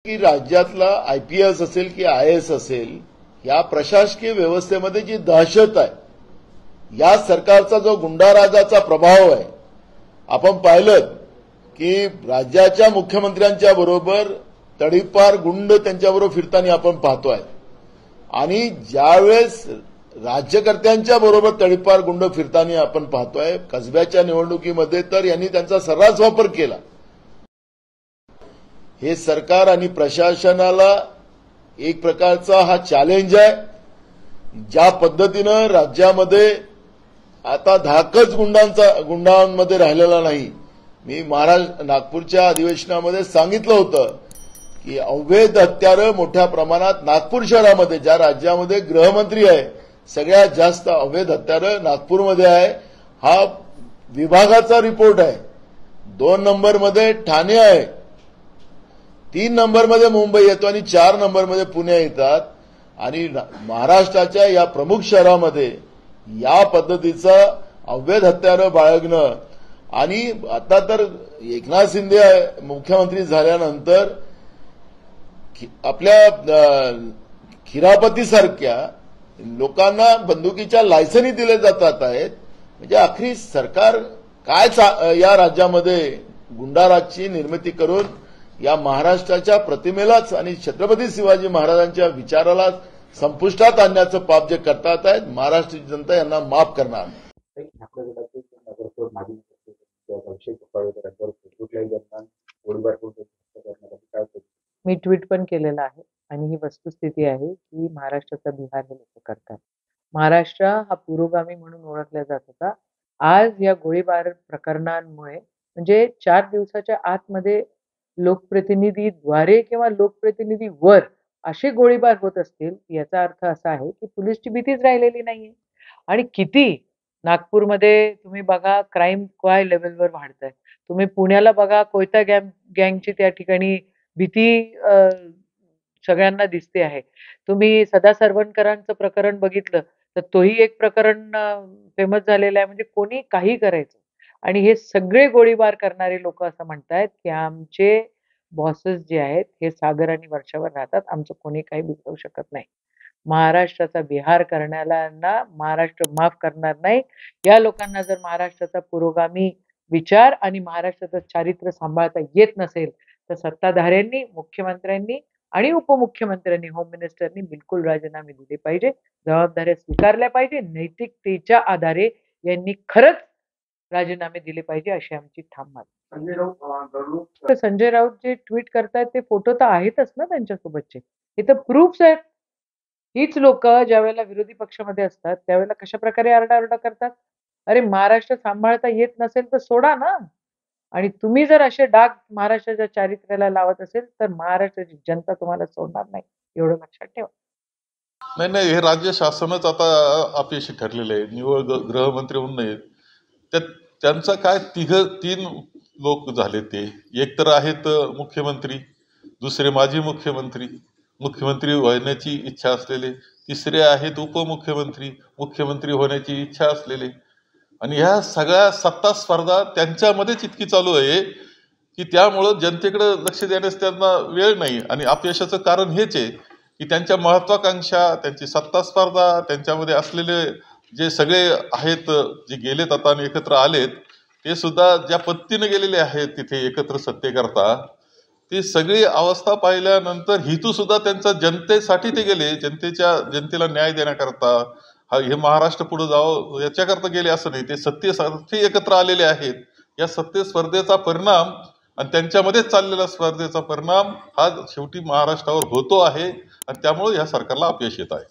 की राज्यातला IPS असेल की IAS असेल, या प्रशासकीय व्यवस्थेमध्ये जी दहशत आहे, या सरकारचा जो गुंडाराजाचा प्रभाव आहे, आपण पाहिलं की राज्याच्या मुख्यमंत्र्यांच्या बरोबर तडीपार गुंड त्यांच्याबरोबर फिरताना आपण पाहतोय आणि ज्यावेळेस राज्यकर्त्यांच्या बरोबर तडीपार गुंड फिरताना आपण पाहतोय, कसब्याच्या निवडणुकीमध्ये तर यांनी त्यांचा सर्रास वापर केला। हे सरकार आणि प्रशासनाला एक प्रकारचा हा चॅलेंज आहे। ज्या पद्धतीनं राज्यामध्ये आता धाकच गुंडांमध्ये राहिलेला नाही। मी नागपूरच्या अधिवेशनामध्ये सांगितलं होतं की अवैध हत्यारं मोठ्या प्रमाणात नागपूर शहरामध्ये, ज्या राज्यामध्ये गृहमंत्री आहे, सगळ्यात जास्त अवैध हत्यारं नागपूरमध्ये आहे। हा विभागाचा रिपोर्ट आहे। 2 नंबरमध्ये ठाणे आहे, 3 नंबरमध्ये मुंबई येतो आणि 4 नंबरमध्ये पुणे येतात। आणि महाराष्ट्राच्या या प्रमुख शहरामध्ये या पद्धतीचा अवैध हत्यारं बाळगणं, आणि आता तर एकनाथ शिंदे मुख्यमंत्री झाल्यानंतर आपल्या खिरापतीसारख्या लोकांना बंदुकीच्या लायसन्स दिले जातात आहेत। म्हणजे आखरी सरकार काय या राज्यामध्ये गुंडाराजची निर्मिती करून या महाराष्ट्राच्या प्रतिमेलाच आणि छत्रपती शिवाजी महाराजांच्या विचाराला संपुष्टात आणण्याचं पाप जे करतात आहेत, महाराष्ट्राची जनता यांना माफ करणार नाही। मी ट्विट पण केलेलं आहे आणि ही वस्तुस्थिती आहे की महाराष्ट्राचा बिहार हे लोक करतात। महाराष्ट्र हा पुरोगामी म्हणून ओळखला जात होता। आज या गोळीबार प्रकरणांमुळे म्हणजे 4 दिवसाच्या आतमध्ये लोकप्रतिनिधीद्वारे किंवा लोकप्रतिनिधीवर असे गोळीबार होत असतील, याचा अर्थ असा आहे की पोलिसची भीतीच राहिलेली नाहीये। आणि किती नागपूरमध्ये तुम्ही बघा क्राईम काय लेव्हलवर वाढतंय। तुम्ही पुण्याला बघा, कोयता गँगची त्या ठिकाणी भीती सगळ्यांना दिसते आहे। तुम्ही सदा सरवणकरांचं प्रकरण बघितलं तर तोही एक प्रकरण फेमस झालेलं आहे। म्हणजे कोणी काही करायचं आणि हे सगळे गोळीबार करणारे लोक असं म्हणतायत की आमचे बॉसेस जे आहेत हे सागर आणि वर्षावर राहतात, आमचं कोणी काही बिघडवू शकत नाही। महाराष्ट्राचा बिहार करण्याला महाराष्ट्र माफ करणार नाही। या लोकांना जर महाराष्ट्राचा पुरोगामी विचार आणि महाराष्ट्राचं चारित्र्य सांभाळता येत नसेल तर सत्ताधाऱ्यांनी, मुख्यमंत्र्यांनी आणि उपमुख्यमंत्र्यांनी, होम मिनिस्टरनी बिलकुल राजीनामे दिले पाहिजे, जबाबदाऱ्या स्वीकारल्या पाहिजे। नैतिकतेच्या आधारे यांनी खरंच राजीनामे दिले पाहिजे, अशी आमची ठाम मागणी। संजय राऊत जे ट्विट करतायत ते फोटो तर आहेतच ना त्यांच्यासोबतचे, हे तर प्रूफ्स आहेत। हीच लोक ज्यावेळेला विरोधी पक्षामध्ये असतात त्यावेळेला कशा प्रकारे आरडाओरडा करतात। अरे महाराष्ट्र सांभाळता येत नसेल तर सोडा ना। आणि तुम्ही जर असे डाग महाराष्ट्राच्या चारित्र्याला लावत असेल तर महाराष्ट्राची जनता तुम्हाला सोडणार नाही, एवढं लक्षात ठेवा। नाही, हे राज्य शासनच आता अपयशी ठरलेलं आहे। निवड गृहमंत्री होऊन नाही, त्यांचा काय 3 लोक झाले ते। एक तर आहेत मुख्यमंत्री, दुसरे माजी मुख्यमंत्री, मुख्यमंत्री होण्याची इच्छा असलेले, तिसरे आहेत उपमुख्यमंत्री, मुख्यमंत्री होण्याची इच्छा असलेले। आणि ह्या सगळ्या सत्ता स्पर्धा त्यांच्यामध्येच इतकी चालू आहे की त्यामुळं जनतेकडे लक्ष देण्यास त्यांना वेळ नाही। आणि अपयशाचं कारण हेच आहे की त्यांच्या महत्वाकांक्षा, त्यांची सत्ता स्पर्धा, त्यांच्यामध्ये असलेले जे सगळे आहेत, जे गेलेत आता आणि एकत्र आलेत, ते सुद्धा ज्या पद्धतीने गेलेले आहेत तिथे एकत्र सत्तेकरता, ती सगळी अवस्था पाहिल्यानंतर हितू सुद्धा त्यांचा जनतेसाठी ते गेले, जनतेला न्याय देण्याकरता, हे महाराष्ट्र पुढे जावं याच्याकरता गेले असं नाही। ते सत्तेसाठी एकत्र आलेले आहेत। या सत्ते स्पर्धेचा परिणाम आणि त्यांच्यामध्येच चाललेला स्पर्धेचा परिणाम हा शेवटी महाराष्ट्रावर होतो आहे आणि त्यामुळे या सरकारला अपयश येत आहे।